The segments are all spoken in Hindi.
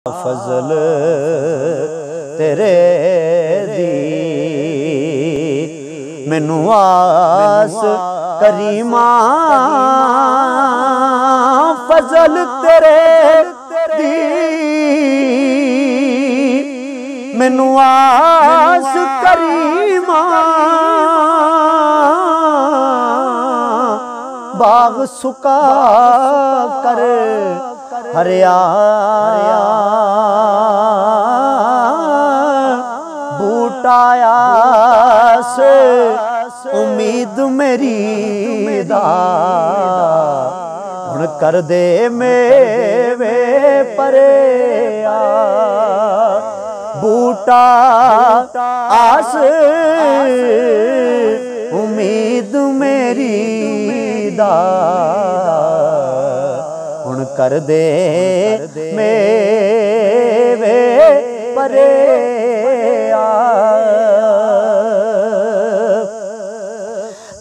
फजल तेरे दी मैनू आस करीमा फजल तेरे दी मैनू आस करीमा बाग सुका कर हरिया बूटाया से उम्मीद मेरी दा हुण कर दे मेवे परे बूटा आस उम्मीद मेरी दा हुण कर दे मेवे परे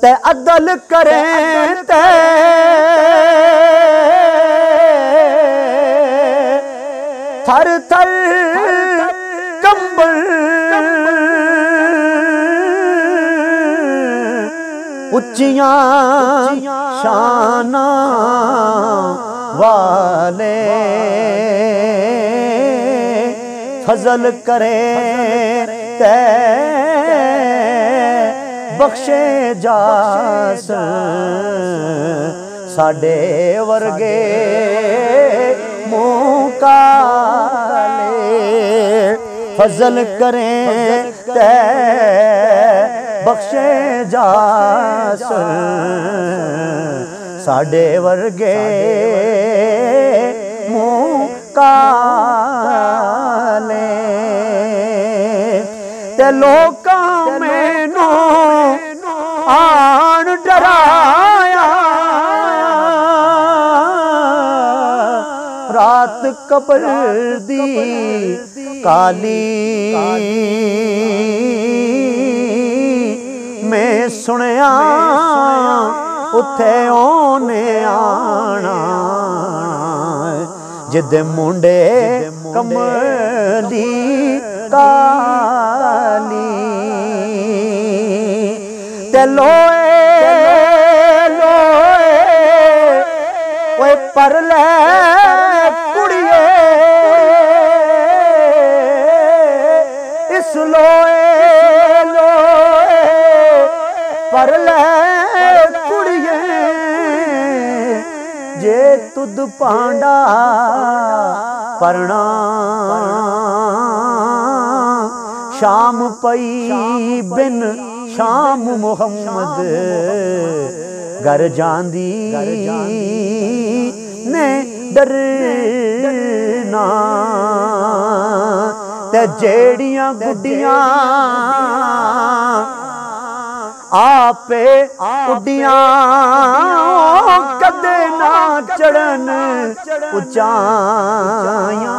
ते अदल करें ते थर थर कंबल उच्चियां शाना वाले फजल करें ते बख्शे जास साडे वर्गे मुँह काले फजल करें ते बख्शे जास साडे वर्गे मुँह काले ते लोकां मैनू आन डराया रात कब्र दी काली मैं सुनिया उत्थे ओने आना जिदे मुंडे कमली काली ते लोए लोए ओए पर ले कुड़िए इस लोए लोए पर ले कुड़िए जे तुद पांडा परना शाम पई बिन शाम मुहम्मद घर जांदी ने डरना ते जेड़ियां गुड्डियां आपे उड्डियां कदे ना चढ़न उचाइयां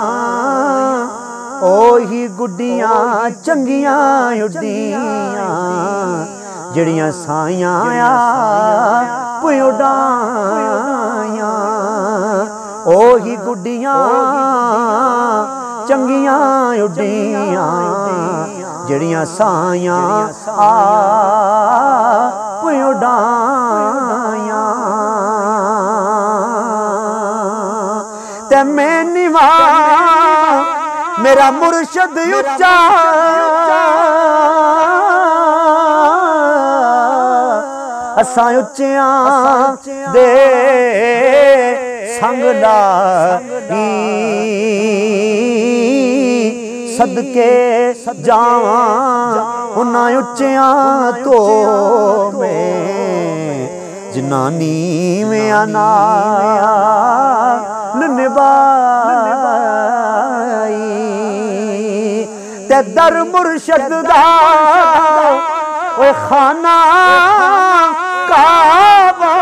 ओही गुड्डियां चंगियां उड्डियां जड़ियां साइयां उड़ाइयां ओही गुड्डियां चंगियां उड्डियां जड़ियां साइयां उड़ाइयां ते मैं निवा मेरा मुर्शद उच्चा असां उच्चियां दे संग लाई सदके जावां उन्हां उच्चियां तो मैं जिन्हां नीवियां नाल निभाई ते दर मुर्शद दा ओए खाना काबा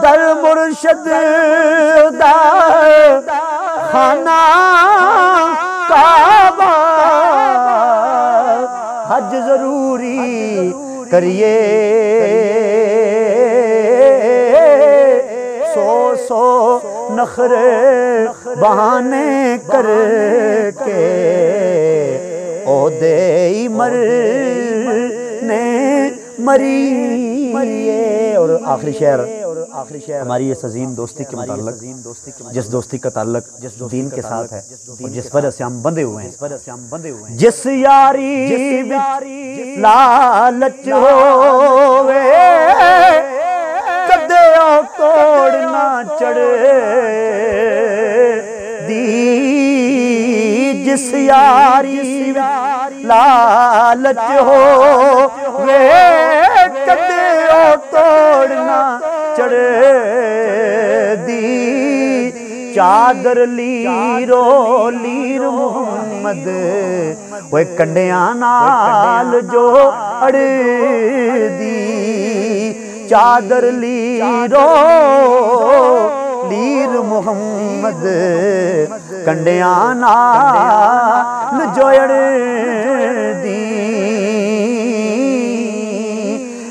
दर मुर्शद दा खाना काबा हज जरूरी करिए सो नखरे बहाने करके ओ दे मरने मरी। और आखिरी शेर हमारी ये सजीन दोस्ती के मुताल्लिक, जिस दोस्ती का ताल्लुक जिस दीन के साथ है और जिस वजह से हम बंधे हुए हैं, जिस यारी लालच होवे कदे कोड़ ना चढ़े दी, जिस यारी लालच होवे कदे तोड़ ना चढ़े दी, चादर लीरो लीर मुहम्मद वो कंडिया नाल जो अड़ दी, चादर लीरो लीर मुहम्मद कंडिया नाल जो अड़ दी।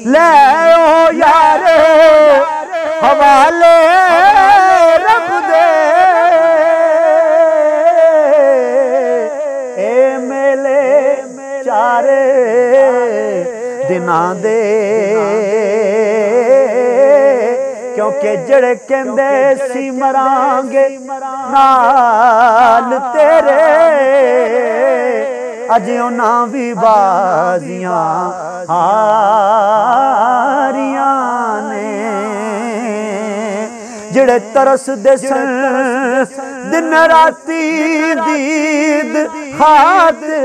ले ओ यार हवाले रब दे ए मेले चारे दिना दे, क्योंकि जड़े कहंदे सी मरांगे नाल तेरे अज उन्हां भी बाजियां हारियां ने, जड़े तरस दे सन दिन राती दीद खातिर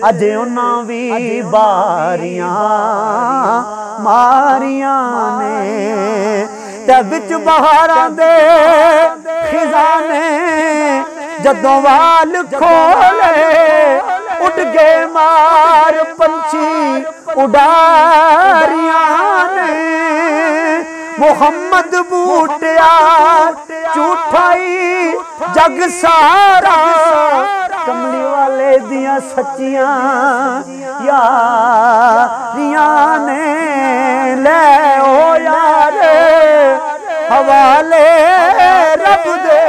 अज उन्हां भी बारियां मारियां ने, ते विच बहारां दे खिजाने जदों वाल खोले उड़ गए मार पंछी उडारियां ने, मुहम्मद बूटिया झूठाई जग सारा कमली वाले दियां सच्चियां यारियां ने। ले ओ यार हवाले रब दे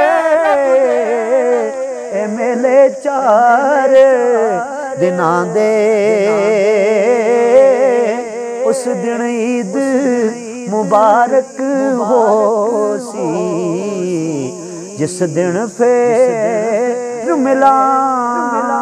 ए मेले चार दिना दे, उस दिन ईद मुबारक हो सी जिस दिन फिर मिलांगे।